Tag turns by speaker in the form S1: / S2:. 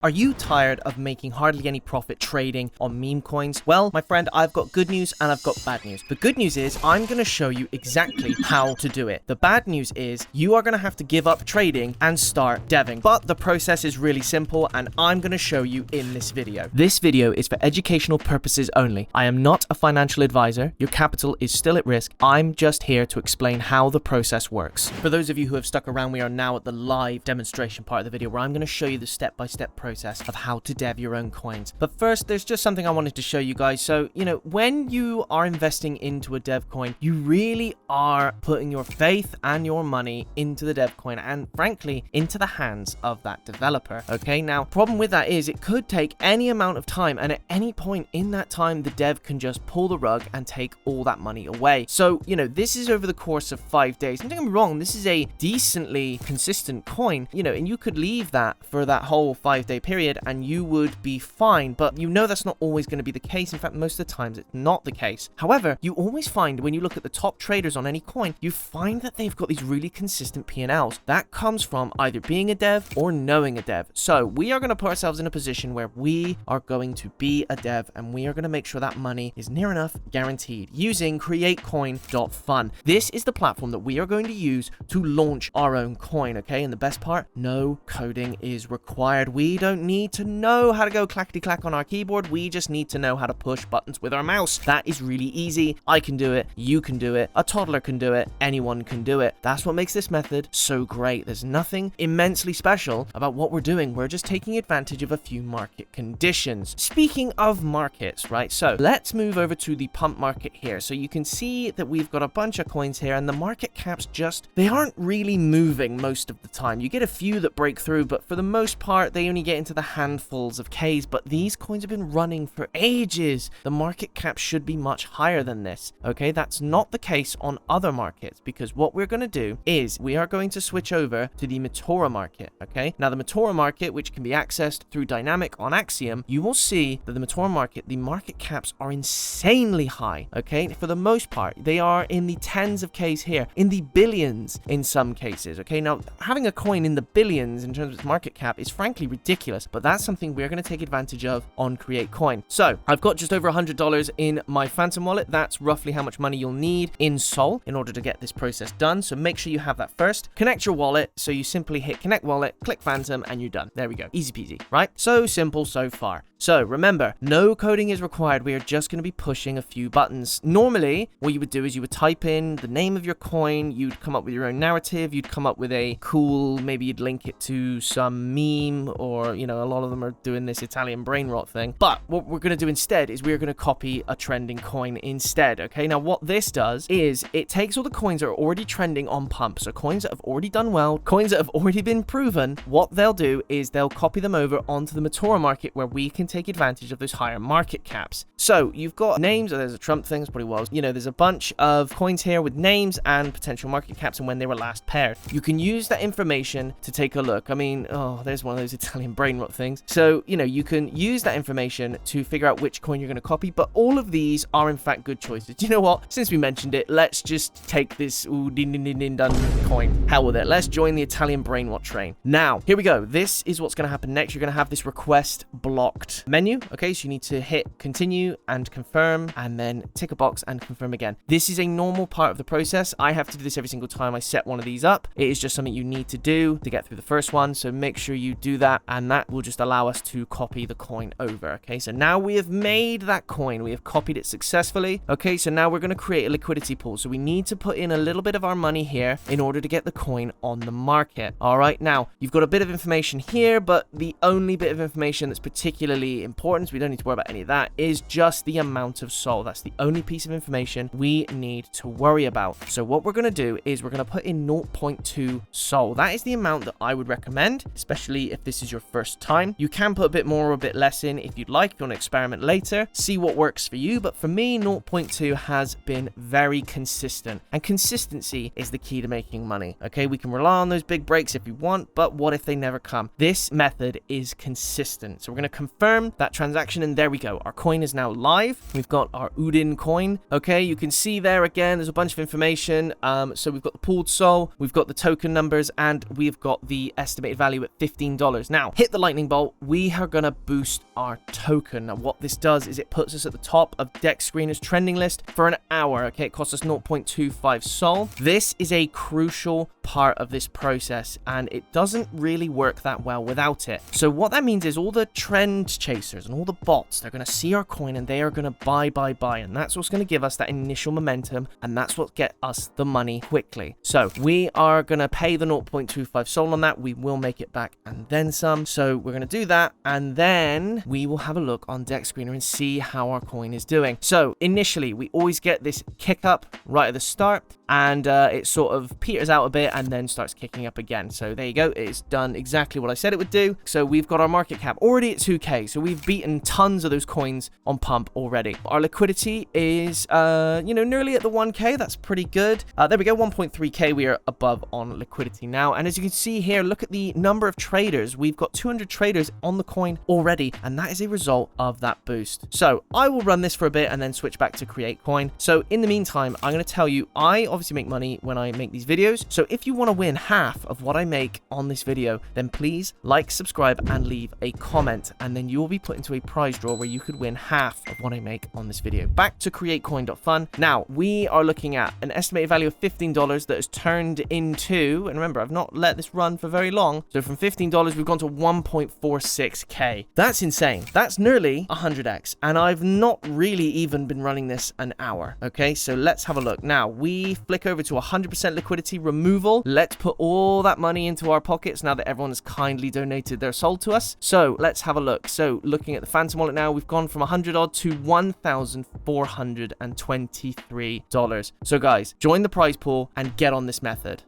S1: Are you tired of making hardly any profit trading on meme coins? Well, my friend, I've got good news and I've got bad news. The good news is I'm going to show you exactly how to do it. The bad news is you are going to have to give up trading and start deving. But the process is really simple and I'm going to show you in this video. This video is for educational purposes only. I am not a financial advisor. Your capital is still at risk. I'm just here to explain how the process works. For those of you who have stuck around, we are now at the live demonstration part of the video where I'm going to show you the step-by-step process of how to dev your own coins. But first, there's just something I wanted to show you guys. So, when you are investing into a dev coin, you really are putting your faith and your money into the dev coin and frankly, into the hands of that developer. Okay, now, problem with that is it could take any amount of time, and at any point in that time, the dev can just pull the rug and take all that money away. So, this is over the course of 5 days. Don't get me wrong, this is a decently consistent coin, and you could leave that for that whole 5-day period and you would be fine, but that's not always going to be the case. In fact, most of the times it's not the case. However, you always find when you look at the top traders on any coin, you find that they've got these really consistent P&Ls. That comes from either being a dev or knowing a dev. So we are going to put ourselves in a position where we are going to be a dev and we are going to make sure that money is near enough guaranteed using createcoin.fun. This is the platform that we are going to use to launch our own coin, okay? And the best part, no coding is required. We don't need to know how to go clackety-clack on our keyboard. We just need to know how to push buttons with our mouse. That is really easy. I can do it. You can do it. A toddler can do it. Anyone can do it. That's what makes this method so great. There's nothing immensely special about what we're doing. We're just taking advantage of a few market conditions. Speaking of markets, right? So let's move over to the pump market here. So you can see that we've got a bunch of coins here and the market caps they aren't really moving most of the time. You get a few that break through, but for the most part, they only get into the handfuls of Ks, but these coins have been running for ages. The market cap should be much higher than this. Okay, that's not the case on other markets, because what we're going to do is we are going to switch over to the Metora market. Okay, now the Metora market, which can be accessed through Dynamic on Axiom, you will see that the Metora market, the market caps are insanely high. Okay, for the most part, they are in the tens of Ks here, in the billions in some cases. Okay, now having a coin in the billions in terms of its market cap is frankly ridiculous, but that's something we're going to take advantage of on Create Coin. So I've got just over $100 in my Phantom wallet. That's roughly how much money you'll need in Sol in order to get this process done. So make sure you have that first. Connect your wallet. So you simply hit connect wallet, click Phantom, and you're done. There we go. Easy peasy, right? So simple so far. So remember, no coding is required. We are just going to be pushing a few buttons. Normally, what you would do is you would type in the name of your coin. You'd come up with your own narrative. You'd come up with a cool, maybe you'd link it to some meme or, a lot of them are doing this Italian brain rot thing. But what we're going to do instead is we're going to copy a trending coin instead. Okay, now what this does is it takes all the coins that are already trending on pump. So coins that have already done well, coins that have already been proven. What they'll do is they'll copy them over onto the Metora market where we can take advantage of those higher market caps. So you've got names, there's a Trump thing, it's probably was, there's a bunch of coins here with names and potential market caps and when they were last paired. You can use that information to take a look. I mean, there's one of those Italian brain rot things. So, you can use that information to figure out which coin you're going to copy, but all of these are in fact good choices. Do you know what? Since we mentioned it, let's just take this done coin. Hell with it. Let's join the Italian brain rot train. Now, here we go. This is what's going to happen next. You're going to have this request blocked menu. Okay, so you need to hit continue and confirm and then tick a box and confirm again. This is a normal part of the process. I have to do this every single time I set one of these up. It is just something you need to do to get through the first one. So make sure you do that and that will just allow us to copy the coin over. Okay, so now we have made that coin. We have copied it successfully. Okay, so now we're going to create a liquidity pool. So we need to put in a little bit of our money here in order to get the coin on the market. All right, now you've got a bit of information here, but the only bit of information that's particularly important, so we don't need to worry about any of that, is just the amount of Sol. That's the only piece of information we need to worry about. So what we're going to do is we're going to put in 0.2 Sol. That is the amount that I would recommend, especially if this is your first time. You can put a bit more or a bit less in if you'd like. If you want to experiment later, see what works for you. But for me, 0.2 has been very consistent, and consistency is the key to making money. Okay, we can rely on those big breaks if you want, but what if they never come? This method is consistent. So we're going to confirm confirm that transaction, and there we go. Our coin is now live. We've got our Udin coin. Okay, you can see there again, there's a bunch of information. So we've got the pooled SOL, we've got the token numbers, and we've got the estimated value at $15. Now, hit the lightning bolt. We are going to boost our token. Now, what this does is it puts us at the top of Dex Screener's trending list for an hour. Okay, it costs us 0.25 SOL. This is a crucial part of this process, and it doesn't really work that well without it. So what that means is all the trend chasers and all the bots, they're going to see our coin and they are going to buy, and that's what's going to give us that initial momentum, and that's what get us the money quickly. So we are going to pay the 0.25 SOL on that. We will make it back and then some. So we're going to do that, and then we will have a look on Dex Screener and see how our coin is doing. So initially, we always get this kick up right at the start, and it sort of peters out a bit and then starts kicking up again. So there you go. It's done exactly what I said it would do. So we've got our market cap already at 2K. So we've beaten tons of those coins on pump already. Our liquidity is, nearly at the 1K. That's pretty good. There we go. 1.3K. We are above on liquidity now. And as you can see here, look at the number of traders. We've got 200 traders on the coin already, and that is a result of that boost. So I will run this for a bit and then switch back to create coin. So in the meantime, I'm going to tell you, I obviously make money when I make these videos. So if you want to win half of what I make on this video, then please like, subscribe, and leave a comment, and then you will be put into a prize draw where you could win half of what I make on this video. Back to createcoin.fun. Now we are looking at an estimated value of $15 that has turned into, and remember, I've not let this run for very long, so from $15 we've gone to 1.46K. That's insane. That's nearly 100x, and I've not really even been running this an hour. Okay, so let's have a look. Now we flick over to 100% liquidity removal. Let's put all that money into our pockets now that everyone has kindly donated their SOL to us. So let's have a look. So looking at the Phantom wallet now, we've gone from 100 odd to $1,423. So guys, join the prize pool and get on this method.